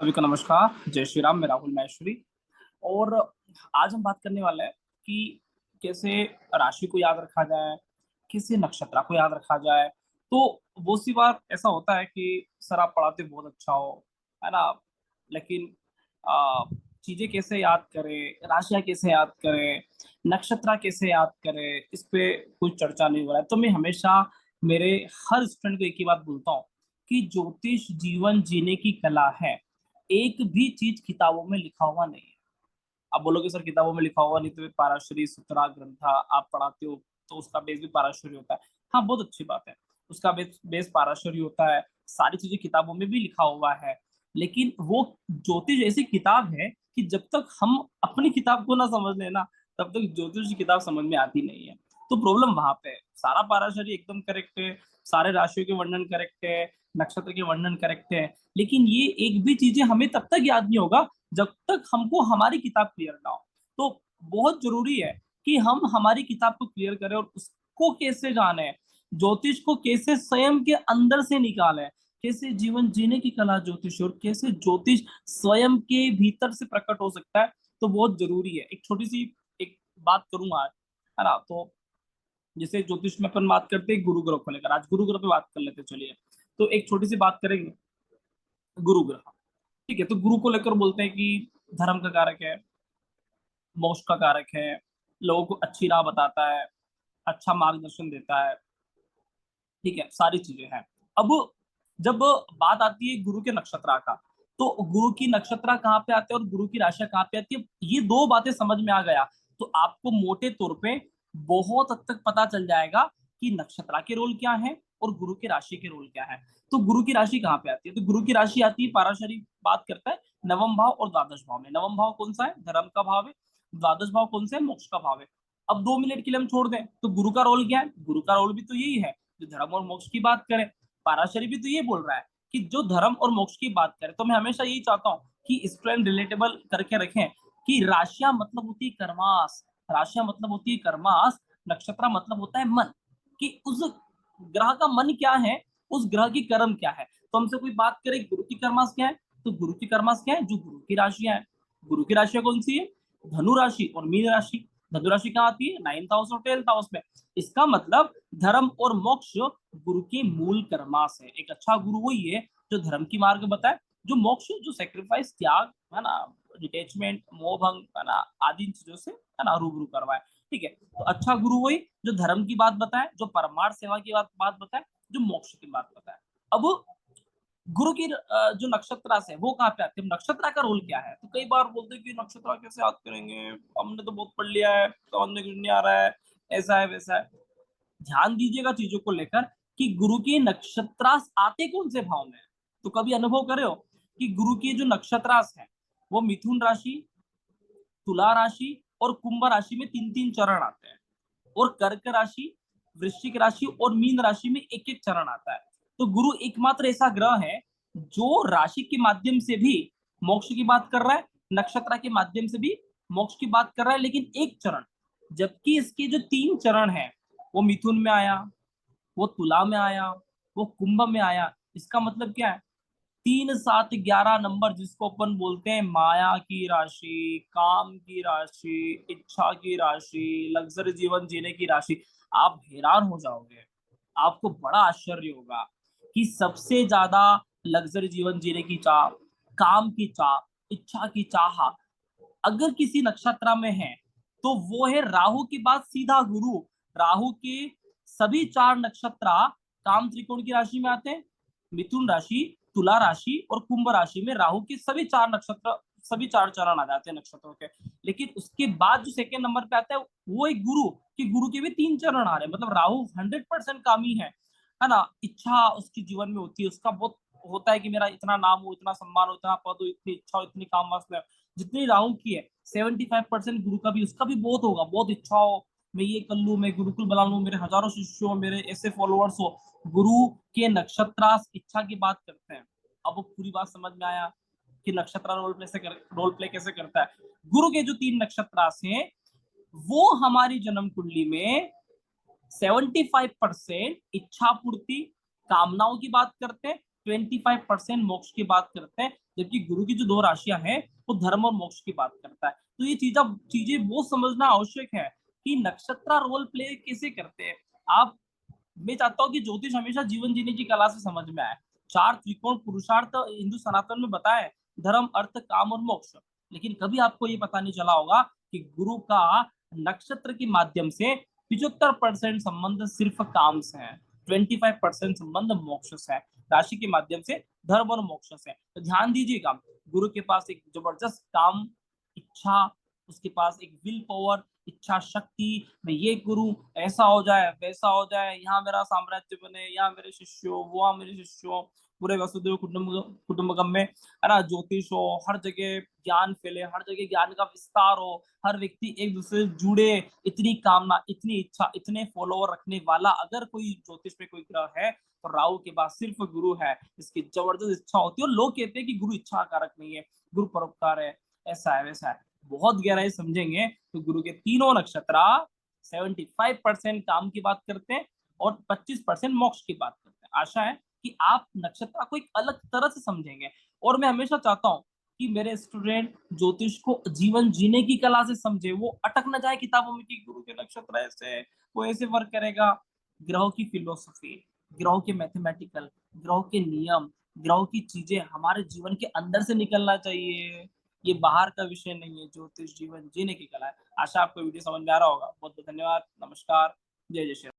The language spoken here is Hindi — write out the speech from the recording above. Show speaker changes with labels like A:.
A: सभी को नमस्कार। जय श्री राम। मैं राहुल माहेश्वरी। और आज हम बात करने वाले हैं कि कैसे राशि को याद रखा जाए, कैसे नक्षत्र को याद रखा जाए। तो वो सी बार ऐसा होता है कि सर आप पढ़ाते बहुत अच्छा हो, है ना, लेकिन आ, चीजें कैसे याद करें, राशियां कैसे याद करें, नक्षत्र कैसे याद करें, इस पे कुछ चर्चा नहीं हो रहा है। तो मैं हमेशा मेरे हर स्टूडेंट को एक ही बात बोलता हूँ कि ज्योतिष जीवन जीने की कला है। एक भी चीज किताबों में लिखा हुआ नहीं है। आप बोलोगे सर किताबों में लिखा हुआ नहीं तो पाराशरी सूत्रा ग्रंथा आप पढ़ाते हो तो उसका बेस भी पाराशरी होता है। हाँ, बहुत अच्छी बात है, उसका बेस पाराशरी होता है, सारी चीजें किताबों में भी लिखा हुआ है। लेकिन वो ज्योतिष ऐसी किताब है कि जब तक हम अपनी किताब को ना समझ लेना तब तक ज्योतिष की किताब समझ में आती नहीं है। तो प्रॉब्लम वहां पे है। सारा पाराशरी एकदम करेक्ट है, सारे राशियों के वर्णन करेक्ट है, नक्षत्र के वर्णन करेक्ट है, लेकिन ये एक भी चीजें हमें तब तक याद नहीं होगा जब तक हमको हमारी किताब क्लियर ना हो। तो बहुत जरूरी है कि हम हमारी किताब को क्लियर करें और उसको कैसे जाने, ज्योतिष को कैसे स्वयं के अंदर से निकालें, कैसे जीवन जीने की कला ज्योतिष और कैसे ज्योतिष स्वयं के भीतर से प्रकट हो सकता है। तो बहुत जरूरी है। एक छोटी सी एक बात करूंगा आज, है ना। तो जैसे ज्योतिष में अपन बात करते हैं गुरु ग्रह को लेकर, आज गुरु ग्रह पे बात कर लेते हैं, चलिए। तो एक छोटी सी बात करेंगे गुरु ग्रह। ठीक है, तो गुरु को लेकर बोलते हैं कि धर्म का कारक है, मोक्ष का कारक है, लोगों को अच्छी राह बताता है, अच्छा मार्गदर्शन देता है। ठीक है, सारी चीजें हैं। अब जब बात आती है गुरु के नक्षत्र का, तो गुरु की नक्षत्र कहाँ पे आते हैं और गुरु की राशि कहाँ पे आती है, ये दो बातें समझ में आ गया तो आपको मोटे तौर पे बहुत हद तक पता चल जाएगा कि नक्षत्र के रोल क्या है और गुरु की राशि के रोल क्या है। तो गुरु की राशि कहाँ पे आती है, तो गुरु की राशि आती है, पाराशरी बात करता है नवम भाव और द्वादश भाव में। नवम भाव कौन सा है, धर्म का भाव है। द्वादश भाव कौन सा है, मोक्ष का भाव है। अब 2 मिनट के लिए हम छोड़ दें तो गुरु का रोल क्या है, गुरु का रोल भी तो यही है जो धर्म और मोक्ष की बात करें। पाराशरी भी तो ये बोल रहा है कि जो धर्म और मोक्ष की बात करें। तो मैं हमेशा यही चाहता हूँ कि स्टूडेंट रिलेटेबल करके रखें कि राशियां मतलब होती है कर्मास, राशियां मतलब होती है कर्मास, नक्षत्र मतलब होता है मन, कि उस ग्रह का मन क्या है, उस ग्रह की कर्म क्या है। तो हमसे कोई बात करे गुरु की कर्मास क्या है, तो गुरु की कर्मास क्या है, जो गुरु की राशियां है। गुरु की राशियां कौन सी है, धनु राशि और मीन राशि। धनु राशि कहाँ आती है, 9th हाउस और 12th हाउस में। इसका मतलब धर्म और मोक्ष गुरु के मूल कर्मास है। एक अच्छा गुरु वही है जो धर्म की मार्ग बताए, जो मोक्ष जो सेक्रीफाइस त्याग है ना, डिटेचमेंट मोह भंग है ना, आदि चीजों से है ना रूबरू करवाए। ठीक है, तो अच्छा गुरु वही जो धर्म की बात बताए, जो परमार्थ सेवा की बात बताए, जो मोक्ष की बात बताए। अब गुरु की जो नक्षत्र है वो कहाँ पे आते हैं, नक्षत्र का रोल क्या है। तो कई बार बोलते हैं कि नक्षत्र कैसे याद करेंगे, हमने तो बहुत पढ़ लिया है, समझ में कुछ नहीं आ रहा है, ऐसा है वैसा है। ध्यान दीजिएगा चीजों को लेकर कि गुरु के नक्षत्रास आते कौन से भाव में है। तो कभी अनुभव करे हो कि गुरु के जो नक्षत्रास है वो मिथुन राशि, तुला राशि और कुंभ राशि में 3 3 चरण आते हैं, और कर्क राशि, वृश्चिक राशि और मीन राशि में एक एक चरण आता है। तो गुरु एकमात्र ऐसा ग्रह है जो राशि के माध्यम से भी मोक्ष की बात कर रहा है, नक्षत्र के माध्यम से भी मोक्ष की बात कर रहा है, लेकिन एक चरण। जबकि इसके जो 3 चरण है वो मिथुन में आया, वो तुला में आया, वो कुंभ में आया। इसका मतलब क्या है, 3 7 11 नंबर जिसको अपन बोलते हैं माया की राशि, काम की राशि, इच्छा की राशि, लग्जरी जीवन जीने की राशि। आप हैरान हो जाओगे, आपको बड़ा आश्चर्य होगा कि सबसे ज्यादा लग्जरी जीवन जीने की चाह, काम की चाह, इच्छा की चाह अगर किसी नक्षत्र में है तो वो है राहु के बाद सीधा गुरु। राहु के सभी 4 नक्षत्र काम त्रिकोण की राशि में आते हैं, मिथुन राशि, तुला राशि और कुंभ राशि में राहु के सभी 4 नक्षत्र, सभी 4 चरण आ जाते हैं नक्षत्रों के। लेकिन उसके बाद जो सेकेंड नंबर पे आता है वो एक गुरु, कि गुरु के भी 3 चरण आ रहे हैं। मतलब राहु 100% कामी है ना। इच्छा उसकी जीवन में होती है, उसका बहुत होता है कि मेरा इतना नाम हो, इतना सम्मान हो, इतना पद हो, इतनी इच्छा हो, इतनी काम वासना हो। जितनी राहु की है 75% गुरु का भी, उसका भी बहुत होगा, बहुत इच्छा हो मैं ये कर लूं, मैं गुरुकुल बना लूं, मेरे हजारों शिष्य हो, मेरे ऐसे फॉलोअर्स हो। गुरु के नक्षत्र इच्छा की बात करते हैं। अब वो पूरी बात समझ में आया कि नक्षत्र रोल प्ले कैसे करता है। गुरु के जो 3 नक्षत्र हैं वो हमारी जन्म कुंडली में 75% इच्छा पूर्ति, कामनाओं की बात करते हैं, 25% मोक्ष की बात करते हैं, जबकि गुरु की जो दो राशियां हैं वो धर्म और मोक्ष की बात करता है। तो ये चीजें वो समझना आवश्यक है कि नक्षत्र रोल प्ले कैसे करते हैं। आप मैं चाहता हूँ कि ज्योतिष हमेशा जीवन जीने की कला से समझ में आए। चार त्रिकोण पुरुषार्थ हिंदू सनातन में बताए, धर्म अर्थ काम और मोक्ष। लेकिन कभी आपको ये पता नहीं चला होगा कि गुरु का नक्षत्र के माध्यम से 75% संबंध सिर्फ काम से है, 25% संबंध मोक्ष से है, राशि के माध्यम से धर्म और मोक्ष से। तो ध्यान दीजिएगा, गुरु के पास एक जबरदस्त काम इच्छा, उसके पास एक विल पावर, इच्छा शक्ति, मैं ये करूं, ऐसा हो जाए वैसा हो जाए, यहाँ मेरा साम्राज्य बने, यहाँ मेरे शिष्य हो, वहां मेरे शिष्य हो, पूरे वसुदेव कुटुंबकम में, है ना, ज्योतिष हो, हर जगह ज्ञान फैले, हर जगह ज्ञान का विस्तार हो, हर व्यक्ति एक दूसरे से जुड़े, इतनी कामना, इतनी इच्छा, इतने फॉलोवर रखने वाला अगर कोई ज्योतिष में कोई ग्रह है तो राहु के पास सिर्फ गुरु है। इसकी जबरदस्त इच्छा होती है, और लोग कहते हैं कि गुरु इच्छा कारक नहीं है, गुरु परोपकार है, ऐसा है वैसा है। बहुत गहराई समझेंगे तो गुरु के तीनों नक्षत्र 75% काम की बात करते हैं और 25% मोक्ष की बात करते हैं। आशा है कि आप नक्षत्र को एक अलग तरह से समझेंगे। और मैं हमेशा चाहता हूँ कि मेरे स्टूडेंट ज्योतिष को जीवन जीने की कला से समझे, वो अटक न जाए किताबों में कि गुरु के नक्षत्र ऐसे, वो ऐसे वर्क करेगा। ग्रहों की फिलोसफी, ग्रहों के मैथमेटिकल, ग्रहों के नियम, ग्रहों की चीजें हमारे जीवन के अंदर से निकलना चाहिए। ये बाहर का विषय नहीं है, ज्योतिष जीवन जीने की कला है। आशा आपको वीडियो समझ में आ रहा होगा। बहुत बहुत धन्यवाद। नमस्कार। जय जय श्री राम।